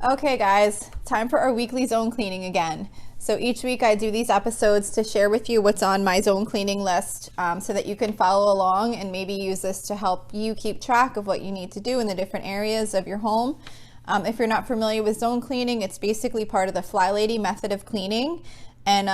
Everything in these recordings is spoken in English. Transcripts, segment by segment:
Okay, guys, time for our weekly zone cleaning again. So each week I do these episodes to share with you what's on my zone cleaning list so that you can follow along and maybe use this to help you keep track of what you need to do in the different areas of your home. If you're not familiar with zone cleaning, it's basically part of the Fly Lady method of cleaning. And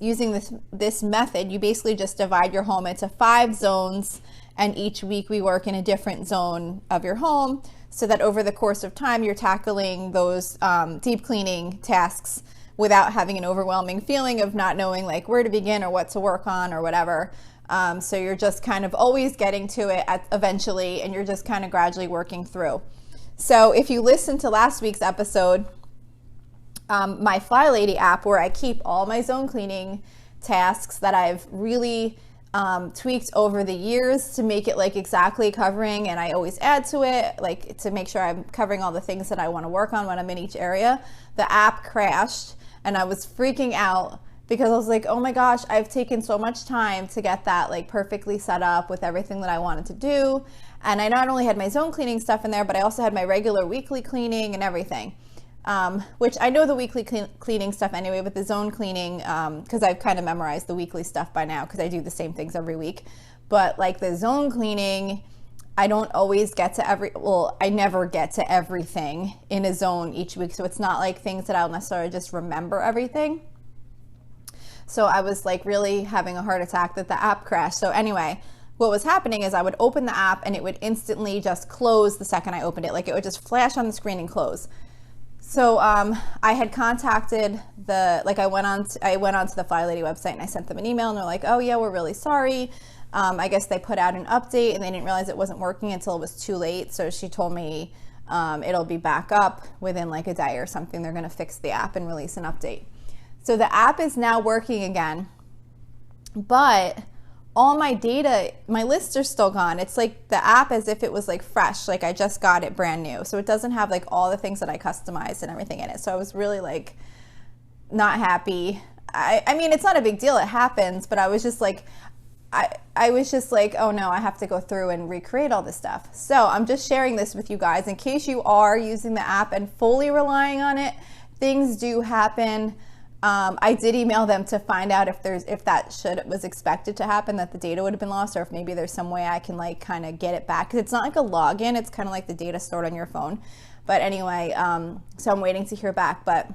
using this method, you basically just divide your home into 5 zones, and each week we work in a different zone of your home so that over the course of time you're tackling those deep cleaning tasks without having an overwhelming feeling of not knowing like where to begin or what to work on or whatever. So you're just kind of always getting to it eventually, and you're just kind of gradually working through. So if you listened to last week's episode, my Fly Lady app, where I keep all my zone cleaning tasks that I've really tweaked over the years to make it like exactly covering, and I always add to it like to make sure I'm covering all the things that I want to work on when I'm in each area. The app crashed and I was freaking out because I was like, oh my gosh, I've taken so much time to get that like perfectly set up with everything that I wanted to do. And I not only had my zone cleaning stuff in there, but I also had my regular weekly cleaning and everything. Which I know the weekly cleaning stuff anyway, but the zone cleaning, because I've kind of memorized the weekly stuff by now because I do the same things every week. But like the zone cleaning, I don't always get to I never get to everything in a zone each week. So it's not like things that I'll necessarily just remember everything. So I was like really having a heart attack that the app crashed. So anyway, what was happening is I would open the app and it would instantly just close the second I opened it. Like it would just flash on the screen and close. So I had contacted I went on to the Fly Lady website and I sent them an email and they're like, oh yeah, we're really sorry. I guess they put out an update and they didn't realize it wasn't working until it was too late. So she told me it'll be back up within like a day or something. They're gonna fix the app and release an update. So the app is now working again, but all my data, my lists are still gone. It's like the app as if it was like fresh, like I just got it brand new. So it doesn't have like all the things that I customized and everything in it. So I was really like not happy. I mean, it's not a big deal, it happens, but I was just like, I was just like, oh no, I have to go through and recreate all this stuff. So I'm just sharing this with you guys in case you are using the app and fully relying on it. Things do happen. I did email them to find out if that was expected to happen, that the data would have been lost, or if maybe there's some way I can like kind of get it back, because it's not like a login, it's kind of like the data stored on your phone. But anyway, so I'm waiting to hear back. But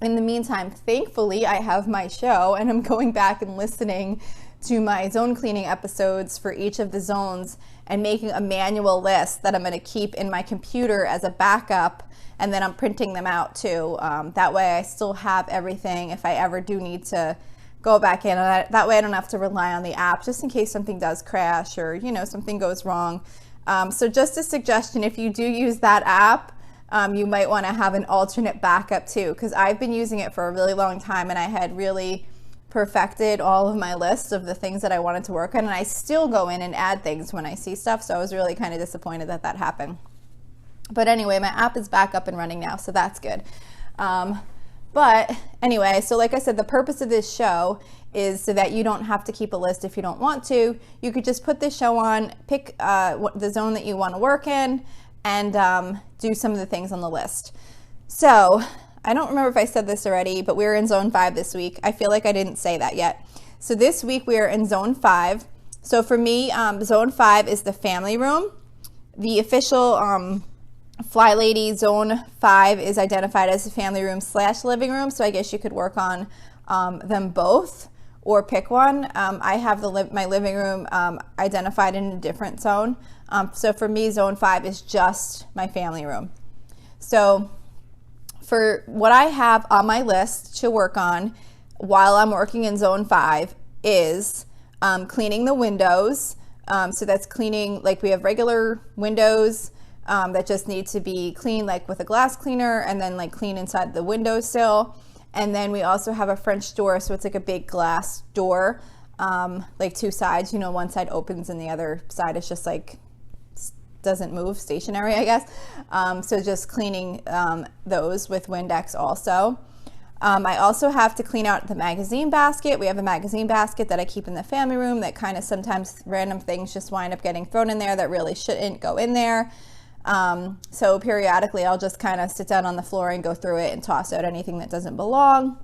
in the meantime, thankfully I have my show and I'm going back and listening to my zone cleaning episodes for each of the zones and making a manual list that I'm going to keep in my computer as a backup, and then I'm printing them out too. That way I still have everything if I ever do need to go back in. And that way I don't have to rely on the app just in case something does crash or something goes wrong. So just a suggestion, if you do use that app, you might want to have an alternate backup too, because I've been using it for a really long time and I had really perfected all of my lists of the things that I wanted to work on, and I still go in and add things when I see stuff. So I was really kind of disappointed that happened. But anyway, my app is back up and running now, so that's good. But anyway, so like I said, the purpose of this show is so that you don't have to keep a list if you don't want to. You could just put this show on, pick the zone that you want to work in, and do some of the things on the list. So I don't remember if I said this already, but we're in zone 5 this week. I feel like I didn't say that yet. So this week we are in zone 5. So for me, zone 5 is the family room. The official Fly Lady zone 5 is identified as a family room / living room. So I guess you could work on them both or pick one. I have my living room identified in a different zone. So for me, zone 5 is just my family room. So for what I have on my list to work on while I'm working in zone 5 is cleaning the windows. So that's cleaning, like we have regular windows that just need to be cleaned, like with a glass cleaner, and then like clean inside the windowsill. And then we also have a French door, so it's like a big glass door, like 2 sides, one side opens and the other side is just like doesn't move, stationary, I guess. So just cleaning those with Windex also. I also have to clean out the magazine basket. We have a magazine basket that I keep in the family room that kind of sometimes random things just wind up getting thrown in there that really shouldn't go in there. So periodically I'll just kind of sit down on the floor and go through it and toss out anything that doesn't belong.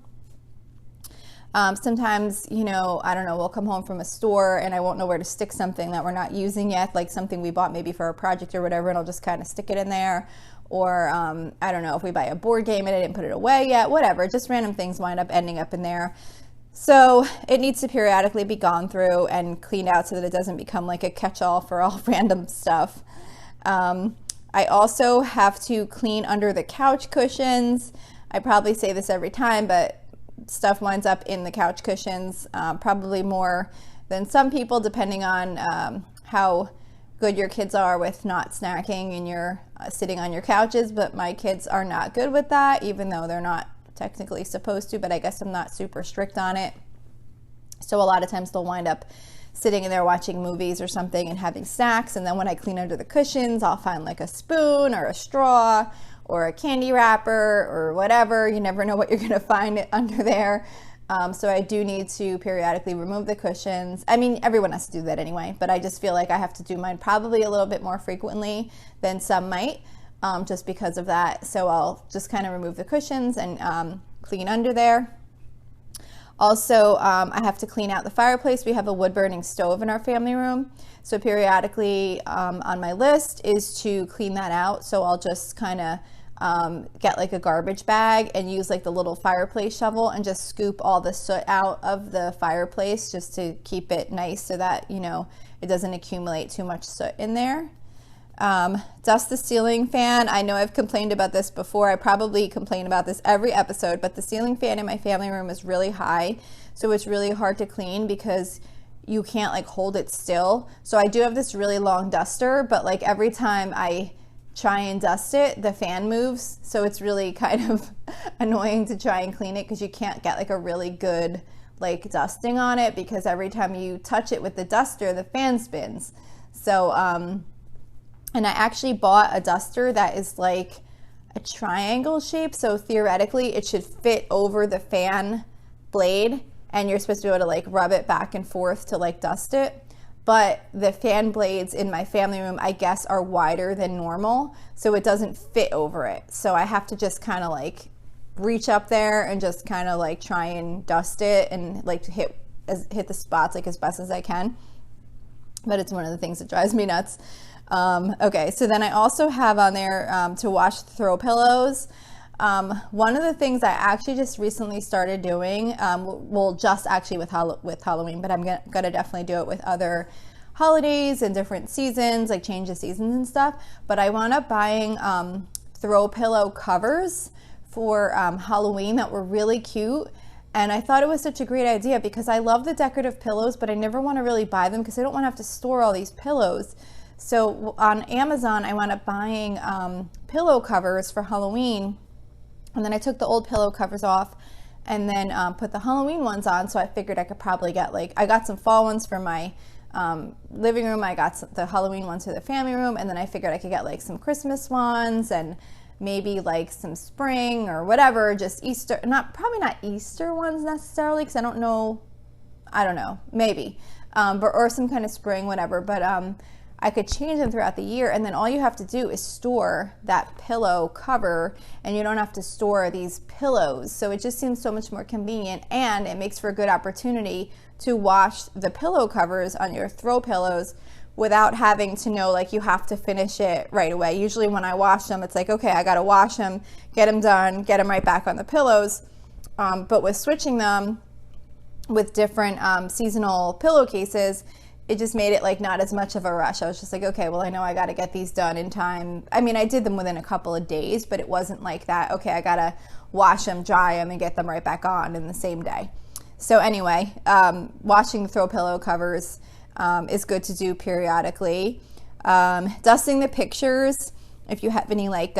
Sometimes, you know, I don't know, we'll come home from a store and I won't know where to stick something that we're not using yet, like something we bought maybe for a project or whatever, and I'll just kind of stick it in there. Or I don't know, if we buy a board game and I didn't put it away yet, whatever, just random things wind up ending up in there. So it needs to periodically be gone through and cleaned out so that it doesn't become like a catch-all for all random stuff. I also have to clean under the couch cushions. I probably say this every time, but stuff winds up in the couch cushions, probably more than some people, depending on how good your kids are with not snacking and you're sitting on your couches. But my kids are not good with that, even though they're not technically supposed to, but I guess I'm not super strict on it. So a lot of times they'll wind up sitting in there watching movies or something and having snacks, and then when I clean under the cushions, I'll find like a spoon or a straw or a candy wrapper or whatever. You never know what you're going to find under there. So I do need to periodically remove the cushions. I mean, everyone has to do that anyway, but I just feel like I have to do mine probably a little bit more frequently than some might, just because of that. So I'll just kind of remove the cushions and clean under there. Also, I have to clean out the fireplace. We have a wood-burning stove in our family room. So periodically on my list is to clean that out. So I'll just kind of get like a garbage bag and use like the little fireplace shovel and just scoop all the soot out of the fireplace just to keep it nice so that, you know, it doesn't accumulate too much soot in there. Dust the ceiling fan. I know I've complained about this before. I probably complain about this every episode, but the ceiling fan in my family room is really high. So it's really hard to clean because you can't like hold it still. So I do have this really long duster, but like every time I try and dust it, the fan moves. So it's really kind of annoying to try and clean it because you can't get like a really good like dusting on it, because every time you touch it with the duster, the fan spins. So, and I actually bought a duster that is like a triangle shape. So theoretically it should fit over the fan blade and you're supposed to be able to like rub it back and forth to like dust it. But the fan blades in my family room, I guess, are wider than normal. So it doesn't fit over it. So I have to just kind of like reach up there and just kind of like try and dust it and like hit the spots like as best as I can. But it's one of the things that drives me nuts. Okay, so then I also have on there to wash the throw pillows. One of the things I actually just recently started doing, well, just actually with Halloween, but I'm gonna definitely do it with other holidays and different seasons, like change of seasons and stuff. But I wound up buying throw pillow covers for Halloween that were really cute. And I thought it was such a great idea because I love the decorative pillows, but I never want to really buy them because I don't want to have to store all these pillows. So on Amazon, I wound up buying pillow covers for Halloween. And then I took the old pillow covers off and then put the Halloween ones on. So I figured I could probably get I got some fall ones for my living room. I got the Halloween ones for the family room. And then I figured I could get like some Christmas ones and maybe like some spring or whatever, just Easter, probably not Easter ones necessarily, because I don't know, maybe, or some kind of spring, whatever. But I could change them throughout the year, and then all you have to do is store that pillow cover, and you don't have to store these pillows. So it just seems so much more convenient, and it makes for a good opportunity to wash the pillow covers on your throw pillows without having to know like you have to finish it right away. Usually when I wash them, it's like, okay, I gotta wash them, get them done, get them right back on the pillows. But with switching them with different seasonal pillowcases, it just made it like not as much of a rush. I was just like, okay, well, I know I got to get these done in time. I mean, I did them within a couple of days, but it wasn't like that, okay, I got to wash them, dry them, and get them right back on in the same day. So anyway, washing the throw pillow covers is good to do periodically. Dusting the pictures, if you have any like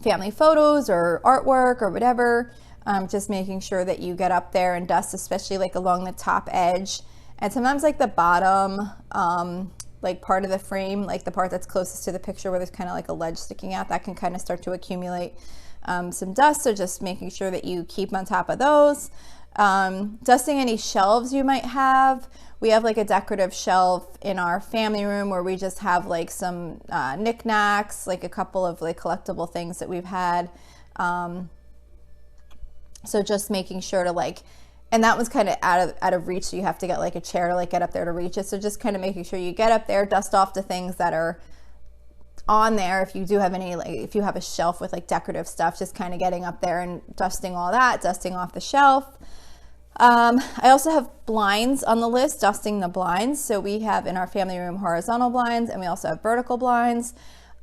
family photos or artwork or whatever, just making sure that you get up there and dust, especially like along the top edge. And sometimes like the bottom, like part of the frame, like the part that's closest to the picture where there's kind of like a ledge sticking out, that can kind of start to accumulate some dust. So just making sure that you keep on top of those. Dusting any shelves you might have. We have like a decorative shelf in our family room where we just have like some knickknacks, like a couple of like collectible things that we've had. So just making sure to like, and that was kind of out of reach, so you have to get like a chair to like get up there to reach it. So just kind of making sure you get up there, dust off the things that are on there. If you do have any, like if you have a shelf with like decorative stuff, just kind of getting up there and dusting all that, dusting off the shelf. I also have blinds on the list, dusting the blinds. So we have in our family room horizontal blinds, and we also have vertical blinds.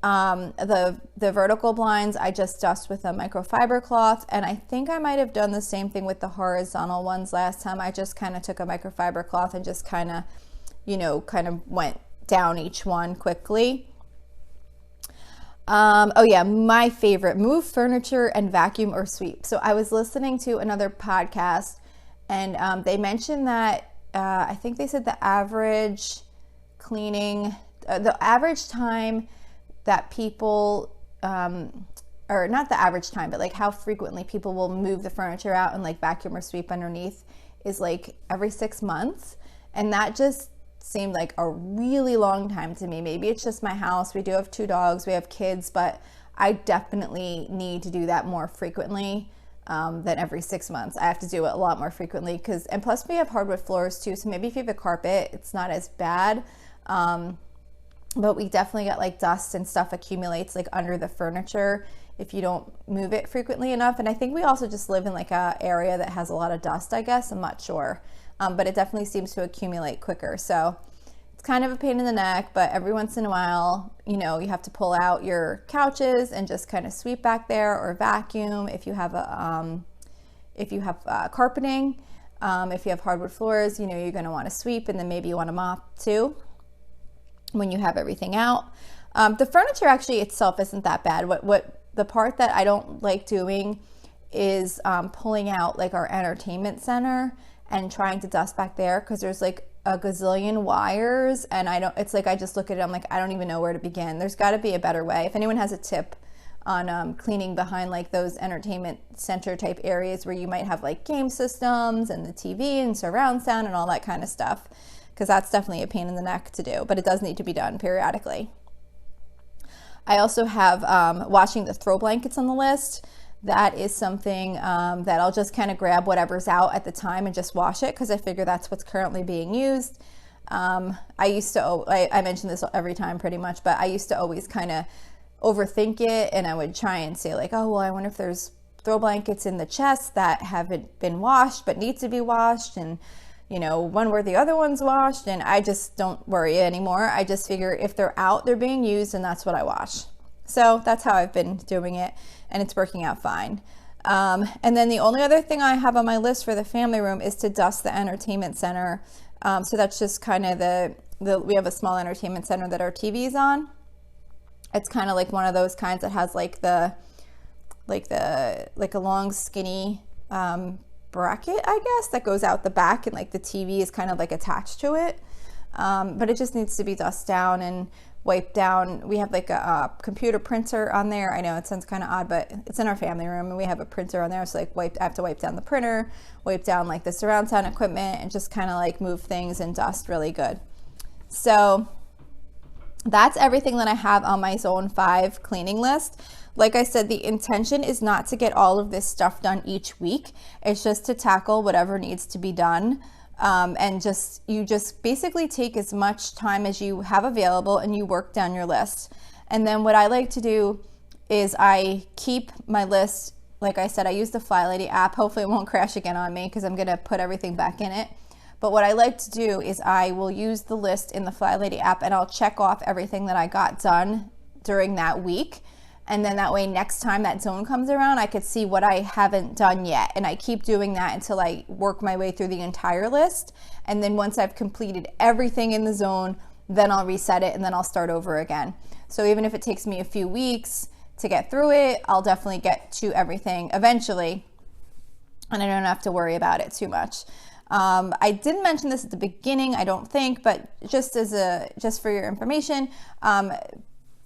The vertical blinds I just dust with a microfiber cloth, and I think I might have done the same thing with the horizontal ones last time. I just kind of took a microfiber cloth and just kind of, kind of went down each one quickly. Oh yeah, my favorite, move furniture and vacuum or sweep. So I was listening to another podcast, and they mentioned that I think they said the average cleaning, the average time that people, or not the average time, but like how frequently people will move the furniture out and like vacuum or sweep underneath is like every 6 months. And that just seemed like a really long time to me. Maybe it's just my house. We do have 2 dogs, we have kids, but I definitely need to do that more frequently than every 6 months. I have to do it a lot more frequently and plus we have hardwood floors too. So maybe if you have a carpet, it's not as bad. But we definitely get like dust and stuff accumulates like under the furniture if you don't move it frequently enough. And I think we also just live in like a area that has a lot of dust, I guess. I'm not sure. But it definitely seems to accumulate quicker. So it's kind of a pain in the neck, but every once in a while, you have to pull out your couches and just kind of sweep back there or vacuum if you have carpeting. If you have hardwood floors, you're going to want to sweep, and then maybe you want to mop too when you have everything out. The furniture actually itself isn't that bad. What the part that I don't like doing is pulling out like our entertainment center and trying to dust back there, because there's like a gazillion wires, and it's like I just look at it, I'm like, I don't even know where to begin. There's got to be a better way. If anyone has a tip on cleaning behind like those entertainment center type areas where you might have like game systems and the TV and surround sound and all that kind of stuff, because that's definitely a pain in the neck to do, but it does need to be done periodically. I also have washing the throw blankets on the list. That is something that I'll just kind of grab whatever's out at the time and just wash it, because I figure that's what's currently being used. I mention this every time pretty much, but I used to always kind of overthink it, and I would try and say like, oh, well, I wonder if there's throw blankets in the chest that haven't been washed but need to be washed, and when were the other ones washed? And I just don't worry anymore. I just figure if they're out, they're being used, and that's what I wash. So that's how I've been doing it, and it's working out fine. And then the only other thing I have on my list for the family room is to dust the entertainment center. So that's just kind of we have a small entertainment center that our TV is on. It's kind of like one of those kinds that has like a long skinny bracket, I guess, that goes out the back, and like the TV is kind of like attached to it. But it just needs to be dusted down and wiped down. We have like a computer printer on there. I know it sounds kind of odd, but it's in our family room, and we have a printer on there. So like I have to wipe down the printer, wipe down like the surround sound equipment, and just kind of like move things and dust really good. So that's everything that I have on my Zone 5 cleaning list. Like I said, the intention is not to get all of this stuff done each week. It's just to tackle whatever needs to be done. And you just basically take as much time as you have available, and you work down your list. And then what I like to do is I keep my list, like I said, I use the Fly Lady app. Hopefully it won't crash again on me, because I'm going to put everything back in it. But what I like to do is I will use the list in the Fly Lady app, and I'll check off everything that I got done during that week. And then that way, next time that zone comes around, I could see what I haven't done yet. And I keep doing that until I work my way through the entire list. And then once I've completed everything in the zone, then I'll reset it, and then I'll start over again. So even if it takes me a few weeks to get through it, I'll definitely get to everything eventually, and I don't have to worry about it too much. I didn't mention this at the beginning, I don't think, but just for your information,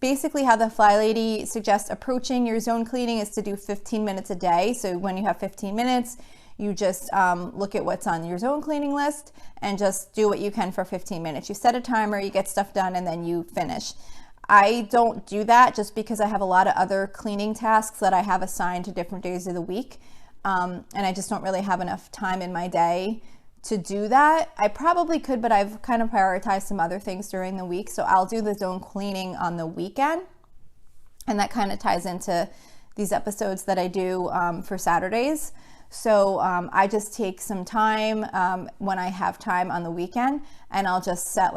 basically how the Fly Lady suggests approaching your zone cleaning is to do 15 minutes a day. So when you have 15 minutes, You just look at what's on your zone cleaning list and just do what you can for 15 minutes. You set a timer, you get stuff done, and then you finish. I don't do that just because I have a lot of other cleaning tasks that I have assigned to different days of the week. And I just don't really have enough time in my day to do that. I probably could, but I've kind of prioritized some other things during the week. So I'll do the zone cleaning on the weekend. And that kind of ties into these episodes that I do for Saturdays. So I just take some time when I have time on the weekend, and I'll just set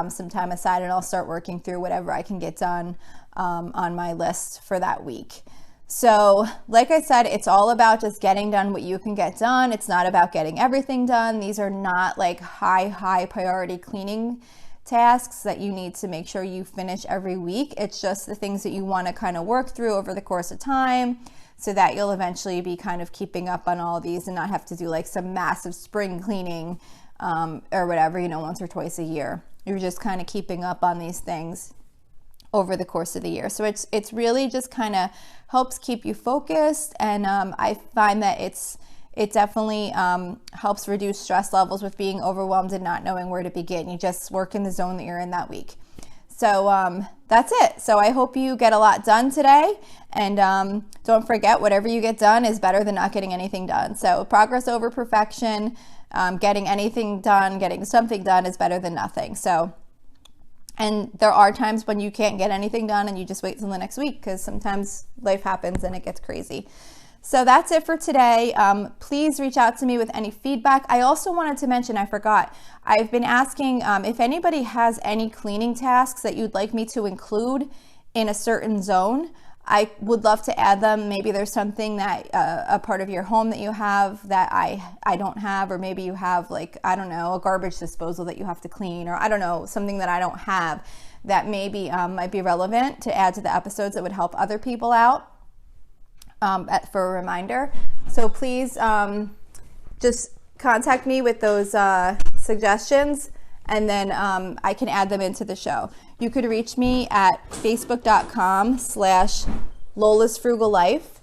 some time aside, and I'll start working through whatever I can get done on my list for that week. So like I said, it's all about just getting done what you can get done. It's not about getting everything done. These are not like high priority cleaning tasks that you need to make sure you finish every week. It's just the things that you want to kind of work through over the course of time, so that you'll eventually be kind of keeping up on all these and not have to do like some massive spring cleaning or whatever, once or twice a year. You're just kind of keeping up on these things over the course of the year. So it's really just kind of helps keep you focused, and I find that it definitely helps reduce stress levels with being overwhelmed and not knowing where to begin. You just work in the zone that you're in that week. So that's it. So I hope you get a lot done today, and don't forget, whatever you get done is better than not getting anything done. So progress over perfection. Getting anything done, getting something done is better than nothing. So, and there are times when you can't get anything done and you just wait till the next week, because sometimes life happens and it gets crazy. So that's it for today. Please reach out to me with any feedback. I also wanted to mention, I forgot, I've been asking if anybody has any cleaning tasks that you'd like me to include in a certain zone. I would love to add them. Maybe there's something that a part of your home that you have that I don't have, or maybe you have a garbage disposal that you have to clean, or something that I don't have that maybe might be relevant to add to the episodes that would help other people out for a reminder. So please just contact me with those suggestions, and then I can add them into the show. You could reach me at facebook.com/Lola's Frugal Life.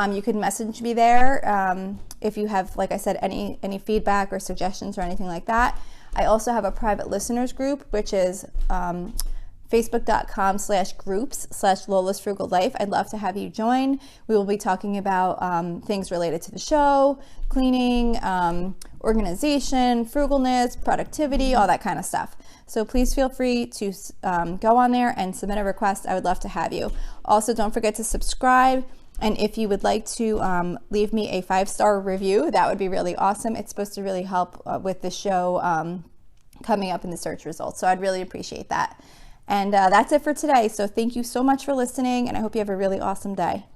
You can message me there if you have, like I said, any feedback or suggestions or anything like that. I also have a private listeners group, which is facebook.com/groups/Lola's Frugal Life. I'd love to have you join. We will be talking about things related to the show, cleaning, organization, frugalness, productivity, all that kind of stuff. So please feel free to go on there and submit a request. I would love to have you. Also, don't forget to subscribe. And if you would like to leave me a 5-star review, that would be really awesome. It's supposed to really help with the show coming up in the search results. So I'd really appreciate that. And that's it for today. So thank you so much for listening, and I hope you have a really awesome day.